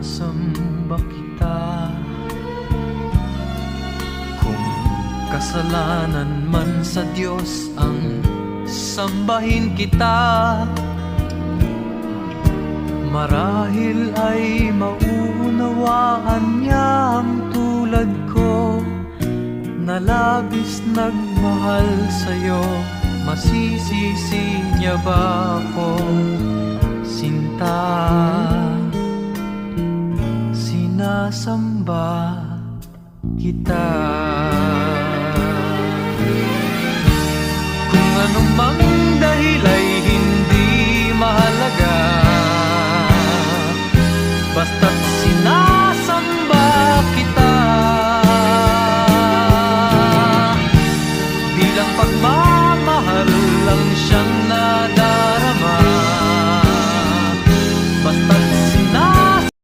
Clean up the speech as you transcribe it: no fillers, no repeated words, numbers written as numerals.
sinasamba kita. Kung kasalanan man sa Diyos ang sambahin kita, marahil ay mauunawaan niya ang tulad ko na labis nagmahal sa'yo. Masisisi niya ba ako, sinta? Sinasamba kita. Kung anumang dahil ay hindi mahalaga, basta